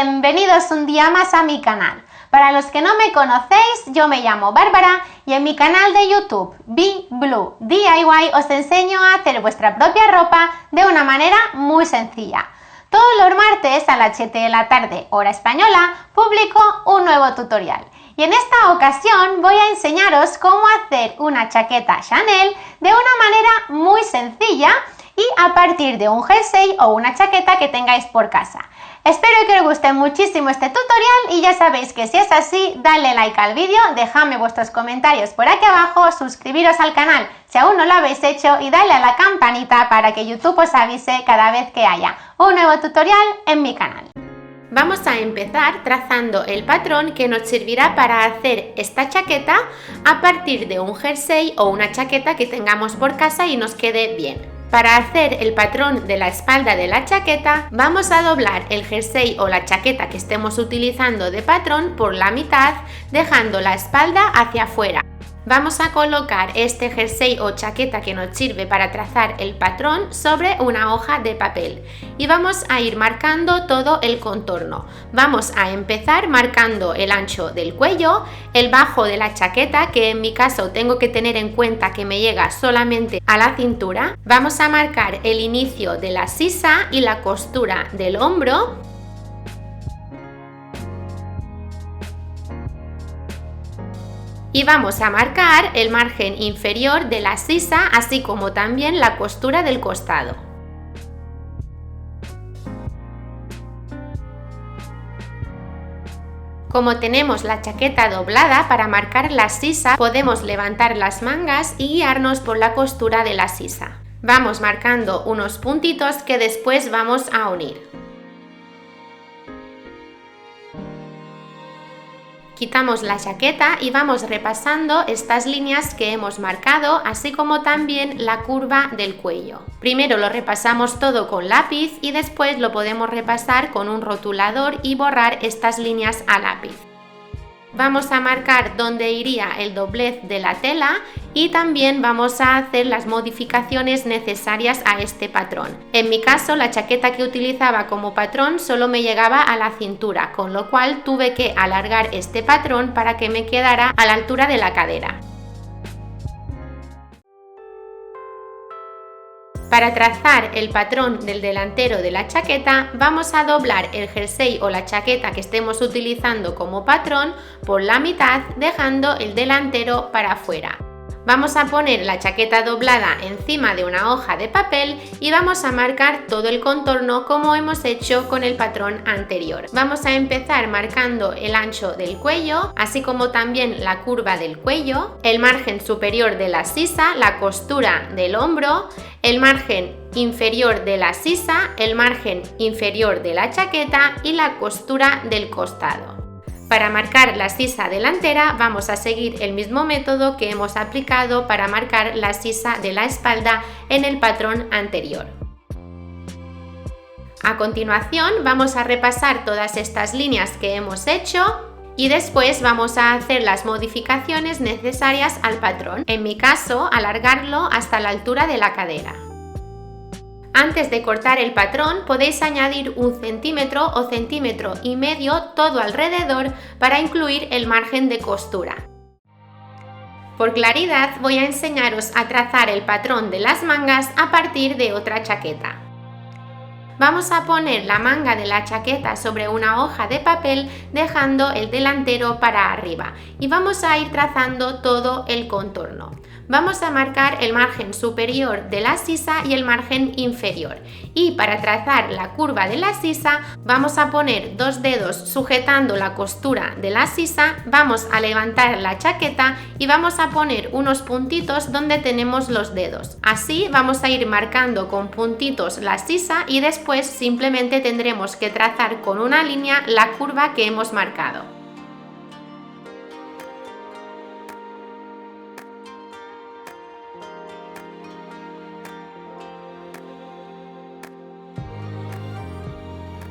Bienvenidos un día más a mi canal. Para los que no me conocéis, yo me llamo Bárbara y en mi canal de YouTube Be Blue DIY os enseño a hacer vuestra propia ropa de una manera muy sencilla. Todos los martes a las 7 de la tarde, hora española, publico un nuevo tutorial. Y en esta ocasión voy a enseñaros cómo hacer una chaqueta Chanel de una manera muy sencilla y a partir de un jersey o una chaqueta que tengáis por casa. Espero que os guste muchísimo este tutorial y ya sabéis que si es así, dale like al vídeo, dejadme vuestros comentarios por aquí abajo, suscribiros al canal si aún no lo habéis hecho y dale a la campanita para que YouTube os avise cada vez que haya un nuevo tutorial en mi canal. Vamos a empezar trazando el patrón que nos servirá para hacer esta chaqueta a partir de un jersey o una chaqueta que tengamos por casa y nos quede bien. Para hacer el patrón de la espalda de la chaqueta, vamos a doblar el jersey o la chaqueta que estemos utilizando de patrón por la mitad, dejando la espalda hacia afuera. Vamos a colocar este jersey o chaqueta que nos sirve para trazar el patrón sobre una hoja de papel y vamos a ir marcando todo el contorno. Vamos a empezar marcando el ancho del cuello, el bajo de la chaqueta, que en mi caso tengo que tener en cuenta que me llega solamente a la cintura. Vamos a marcar el inicio de la sisa y la costura del hombro. Y vamos a marcar el margen inferior de la sisa, así como también la costura del costado. Como tenemos la chaqueta doblada, para marcar la sisa podemos levantar las mangas y guiarnos por la costura de la sisa. Vamos marcando unos puntitos que después vamos a unir. Quitamos la chaqueta y vamos repasando estas líneas que hemos marcado, así como también la curva del cuello. Primero lo repasamos todo con lápiz y después lo podemos repasar con un rotulador y borrar estas líneas a lápiz. Vamos a marcar dónde iría el doblez de la tela y también vamos a hacer las modificaciones necesarias a este patrón. En mi caso, la chaqueta que utilizaba como patrón solo me llegaba a la cintura, con lo cual tuve que alargar este patrón para que me quedara a la altura de la cadera. Para trazar el patrón del delantero de la chaqueta, vamos a doblar el jersey o la chaqueta que estemos utilizando como patrón por la mitad, dejando el delantero para afuera. Vamos a poner la chaqueta doblada encima de una hoja de papel y vamos a marcar todo el contorno como hemos hecho con el patrón anterior. Vamos a empezar marcando el ancho del cuello, así como también la curva del cuello, el margen superior de la sisa, la costura del hombro, el margen inferior de la sisa, el margen inferior de la chaqueta y la costura del costado. Para marcar la sisa delantera vamos a seguir el mismo método que hemos aplicado para marcar la sisa de la espalda en el patrón anterior. A continuación vamos a repasar todas estas líneas que hemos hecho y después vamos a hacer las modificaciones necesarias al patrón, en mi caso alargarlo hasta la altura de la cadera. Antes de cortar el patrón podéis añadir 1 centímetro o centímetro y medio todo alrededor para incluir el margen de costura. Por claridad voy a enseñaros a trazar el patrón de las mangas a partir de otra chaqueta. Vamos a poner la manga de la chaqueta sobre una hoja de papel dejando el delantero para arriba y vamos a ir trazando todo el contorno. Vamos a marcar el margen superior de la sisa y el margen inferior y para trazar la curva de la sisa vamos a poner 2 dedos sujetando la costura de la sisa, vamos a levantar la chaqueta y vamos a poner unos puntitos donde tenemos los dedos. Así vamos a ir marcando con puntitos la sisa y después simplemente tendremos que trazar con una línea la curva que hemos marcado.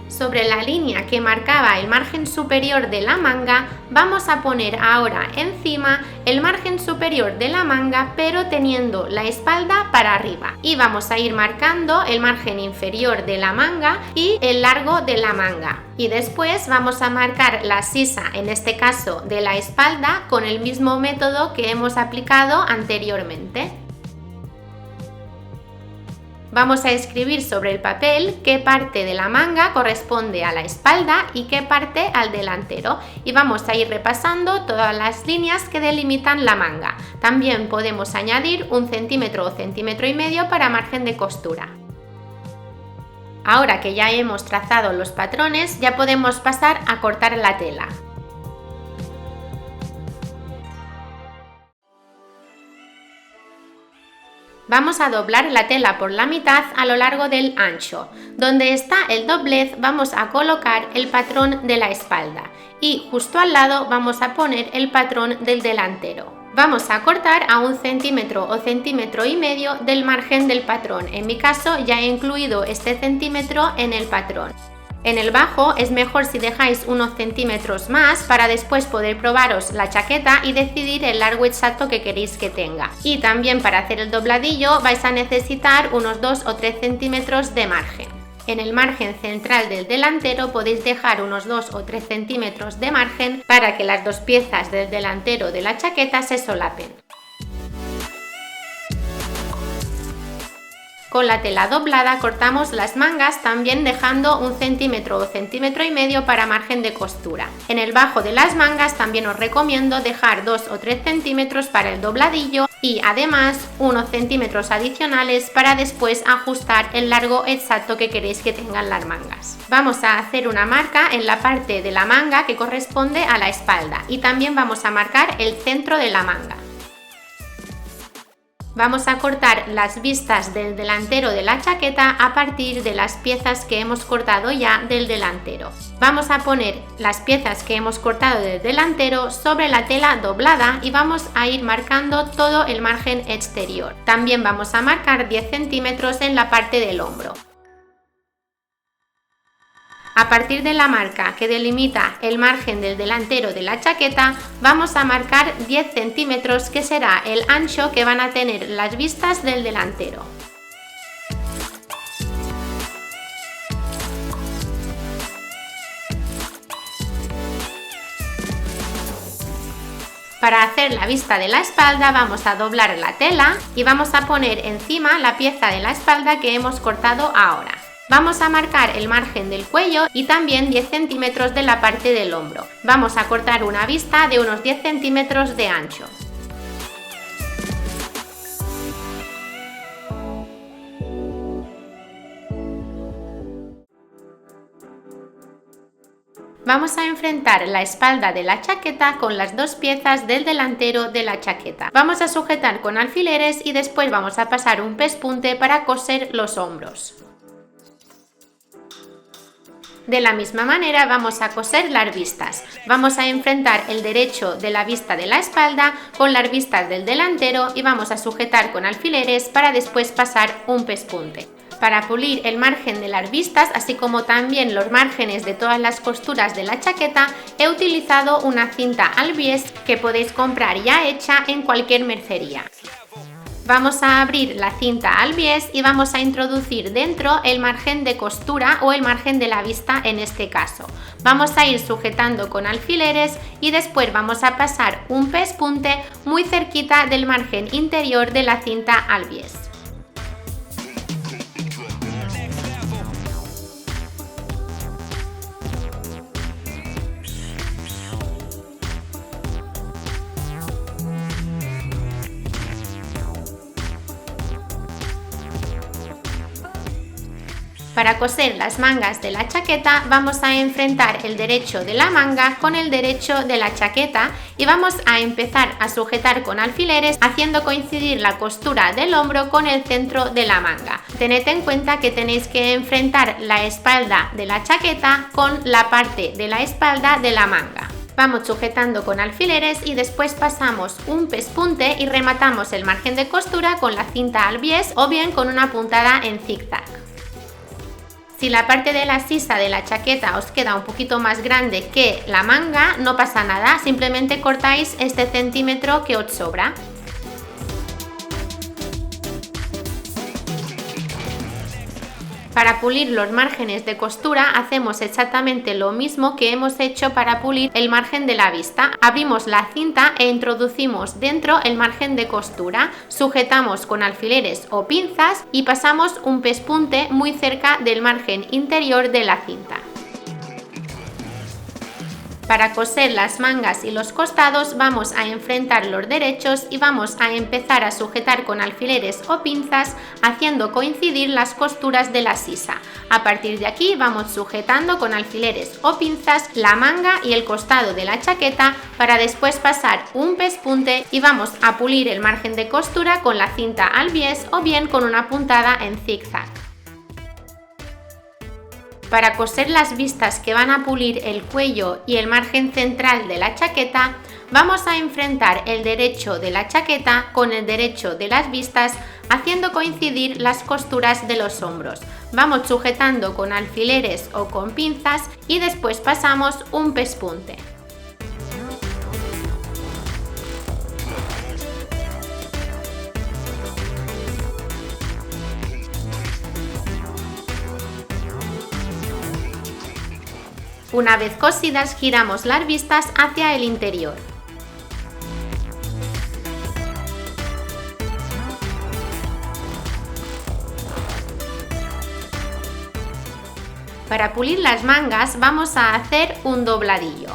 Sobre la línea que marcaba el margen superior de la manga, vamos a poner ahora encima el margen superior de la manga, pero teniendo la espalda para arriba. Y vamos a ir marcando el margen inferior de la manga y el largo de la manga. Y después vamos a marcar la sisa, en este caso de la espalda, con el mismo método que hemos aplicado anteriormente. Vamos a escribir sobre el papel qué parte de la manga corresponde a la espalda y qué parte al delantero, y vamos a ir repasando todas las líneas que delimitan la manga. También podemos añadir 1 centímetro o centímetro y medio para margen de costura. Ahora que ya hemos trazado los patrones, ya podemos pasar a cortar la tela. Vamos a doblar la tela por la mitad a lo largo del ancho. Donde está el doblez vamos a colocar el patrón de la espalda y justo al lado vamos a poner el patrón del delantero. Vamos a cortar a 1 centímetro o centímetro y medio del margen del patrón. En mi caso ya he incluido este centímetro en el patrón. En el bajo es mejor si dejáis unos centímetros más para después poder probaros la chaqueta y decidir el largo exacto que queréis que tenga. Y también para hacer el dobladillo vais a necesitar unos 2 o 3 centímetros de margen. En el margen central del delantero podéis dejar unos 2 o 3 centímetros de margen para que las dos piezas del delantero de la chaqueta se solapen. Con la tela doblada cortamos las mangas, también dejando 1 centímetro o centímetro y medio para margen de costura. En el bajo de las mangas también os recomiendo dejar 2 o 3 centímetros para el dobladillo y además unos centímetros adicionales para después ajustar el largo exacto que queréis que tengan las mangas. Vamos a hacer una marca en la parte de la manga que corresponde a la espalda y también vamos a marcar el centro de la manga. Vamos a cortar las vistas del delantero de la chaqueta a partir de las piezas que hemos cortado ya del delantero. Vamos a poner las piezas que hemos cortado del delantero sobre la tela doblada y vamos a ir marcando todo el margen exterior. También vamos a marcar 10 centímetros en la parte del hombro. A partir de la marca que delimita el margen del delantero de la chaqueta, vamos a marcar 10 centímetros que será el ancho que van a tener las vistas del delantero. Para hacer la vista de la espalda vamos a doblar la tela y vamos a poner encima la pieza de la espalda que hemos cortado ahora. Vamos a marcar el margen del cuello y también 10 centímetros de la parte del hombro. Vamos a cortar una vista de unos 10 centímetros de ancho. Vamos a enfrentar la espalda de la chaqueta con las dos piezas del delantero de la chaqueta. Vamos a sujetar con alfileres y después vamos a pasar un pespunte para coser los hombros. De la misma manera vamos a coser las vistas. Vamos a enfrentar el derecho de la vista de la espalda con las vistas del delantero y vamos a sujetar con alfileres para después pasar un pespunte. Para pulir el margen de las vistas, así como también los márgenes de todas las costuras de la chaqueta, he utilizado una cinta al bies que podéis comprar ya hecha en cualquier mercería. Vamos a abrir la cinta al bies y vamos a introducir dentro el margen de costura o el margen de la vista en este caso. Vamos a ir sujetando con alfileres y después vamos a pasar un pespunte muy cerquita del margen interior de la cinta al bies. Para coser las mangas de la chaqueta vamos a enfrentar el derecho de la manga con el derecho de la chaqueta y vamos a empezar a sujetar con alfileres haciendo coincidir la costura del hombro con el centro de la manga. Tened en cuenta que tenéis que enfrentar la espalda de la chaqueta con la parte de la espalda de la manga. Vamos sujetando con alfileres y después pasamos un pespunte y rematamos el margen de costura con la cinta al bies o bien con una puntada en zigzag. Si la parte de la sisa de la chaqueta os queda un poquito más grande que la manga, no pasa nada, simplemente cortáis este centímetro que os sobra. Para pulir los márgenes de costura hacemos exactamente lo mismo que hemos hecho para pulir el margen de la vista. Abrimos la cinta e introducimos dentro el margen de costura, sujetamos con alfileres o pinzas y pasamos un pespunte muy cerca del margen interior de la cinta. Para coser las mangas y los costados vamos a enfrentar los derechos y vamos a empezar a sujetar con alfileres o pinzas haciendo coincidir las costuras de la sisa. A partir de aquí vamos sujetando con alfileres o pinzas la manga y el costado de la chaqueta para después pasar un pespunte y vamos a pulir el margen de costura con la cinta al bies o bien con una puntada en zigzag. Para coser las vistas que van a pulir el cuello y el margen central de la chaqueta, vamos a enfrentar el derecho de la chaqueta con el derecho de las vistas, haciendo coincidir las costuras de los hombros. Vamos sujetando con alfileres o con pinzas y después pasamos un pespunte. Una vez cosidas, giramos las vistas hacia el interior. Para pulir las mangas vamos a hacer un dobladillo.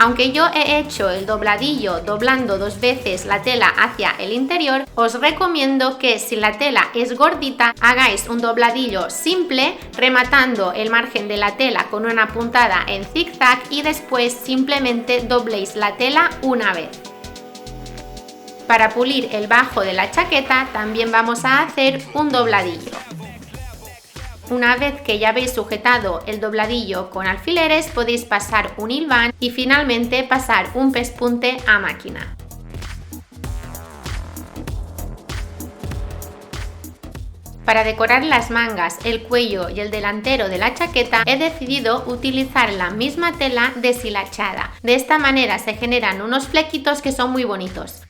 Aunque yo he hecho el dobladillo doblando 2 veces la tela hacia el interior, os recomiendo que si la tela es gordita hagáis un dobladillo simple rematando el margen de la tela con una puntada en zigzag y después simplemente dobléis la tela una vez. Para pulir el bajo de la chaqueta también vamos a hacer un dobladillo. Una vez que ya habéis sujetado el dobladillo con alfileres, podéis pasar un hilván y finalmente pasar un pespunte a máquina. Para decorar las mangas, el cuello y el delantero de la chaqueta he decidido utilizar la misma tela deshilachada. De esta manera se generan unos flequitos que son muy bonitos.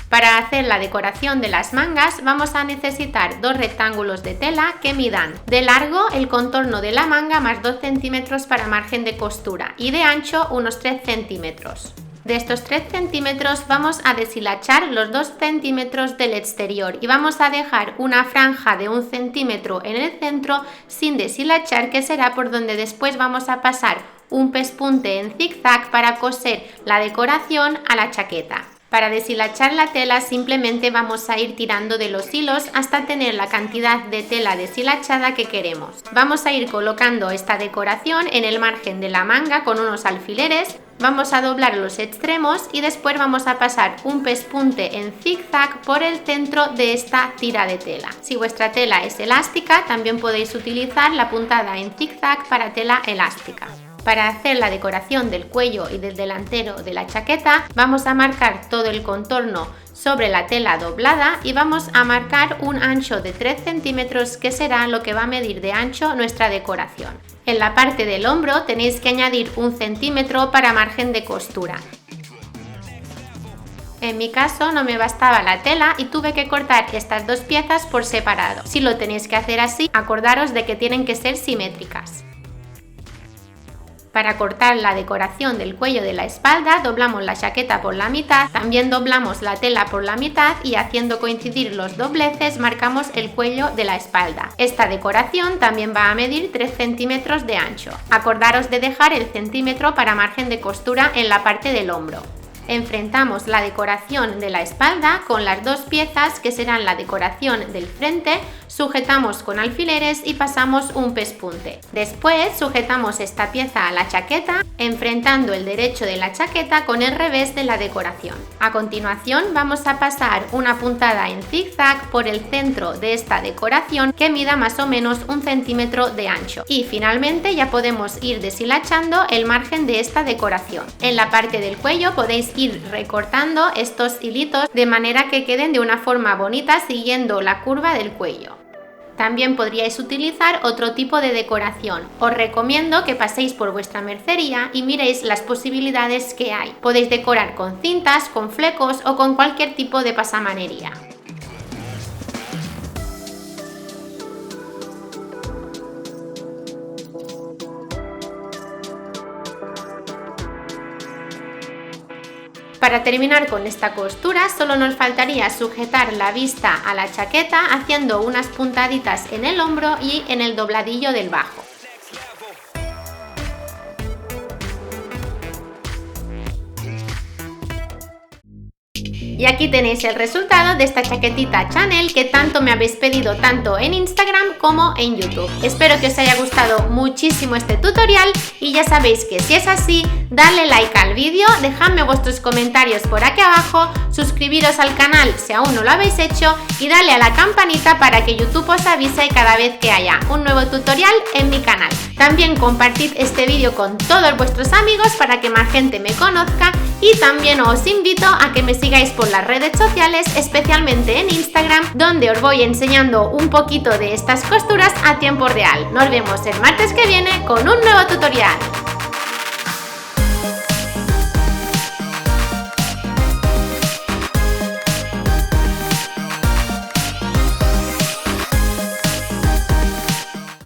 Para hacer la decoración de las mangas vamos a necesitar 2 rectángulos de tela que midan de largo el contorno de la manga más 2 centímetros para margen de costura y de ancho unos 3 centímetros. De estos 3 centímetros vamos a deshilachar los 2 centímetros del exterior y vamos a dejar una franja de 1 centímetro en el centro sin deshilachar, que será por donde después vamos a pasar un pespunte en zigzag para coser la decoración a la chaqueta. Para deshilachar la tela simplemente vamos a ir tirando de los hilos hasta tener la cantidad de tela deshilachada que queremos. Vamos a ir colocando esta decoración en el margen de la manga con unos alfileres, vamos a doblar los extremos y después vamos a pasar un pespunte en zigzag por el centro de esta tira de tela. Si vuestra tela es elástica, también podéis utilizar la puntada en zigzag para tela elástica. Para hacer la decoración del cuello y del delantero de la chaqueta vamos a marcar todo el contorno sobre la tela doblada y vamos a marcar un ancho de 3 centímetros que será lo que va a medir de ancho nuestra decoración. En la parte del hombro tenéis que añadir 1 centímetro para margen de costura. En mi caso no me bastaba la tela y tuve que cortar estas 2 piezas por separado. Si lo tenéis que hacer así, acordaros de que tienen que ser simétricas. Para cortar la decoración del cuello de la espalda doblamos la chaqueta por la mitad, también doblamos la tela por la mitad y haciendo coincidir los dobleces marcamos el cuello de la espalda. Esta decoración también va a medir 3 centímetros de ancho. Acordaros de dejar el centímetro para margen de costura en la parte del hombro. Enfrentamos la decoración de la espalda con las 2 piezas que serán la decoración del frente, sujetamos con alfileres y pasamos un pespunte. Después sujetamos esta pieza a la chaqueta, enfrentando el derecho de la chaqueta con el revés de la decoración. A continuación vamos a pasar una puntada en zigzag por el centro de esta decoración que mida más o menos 1 centímetro de ancho. Y finalmente ya podemos ir deshilachando el margen de esta decoración. En la parte del cuello podéis ir recortando estos hilitos de manera que queden de una forma bonita siguiendo la curva del cuello. También podríais utilizar otro tipo de decoración. Os recomiendo que paséis por vuestra mercería y miréis las posibilidades que hay. Podéis decorar con cintas, con flecos o con cualquier tipo de pasamanería. Para terminar con esta costura solo nos faltaría sujetar la vista a la chaqueta haciendo unas puntaditas en el hombro y en el dobladillo del bajo. Y aquí tenéis el resultado de esta chaquetita Chanel que tanto me habéis pedido tanto en Instagram como en YouTube. Espero que os haya gustado muchísimo este tutorial y ya sabéis que si es así, dadle like al vídeo, dejadme vuestros comentarios por aquí abajo, suscribiros al canal si aún no lo habéis hecho y dale a la campanita para que YouTube os avise cada vez que haya un nuevo tutorial en mi canal. También compartid este vídeo con todos vuestros amigos para que más gente me conozca y también os invito a que me sigáis por las redes sociales, especialmente en Instagram, donde os voy enseñando un poquito de estas costuras a tiempo real. Nos vemos el martes que viene con un nuevo tutorial.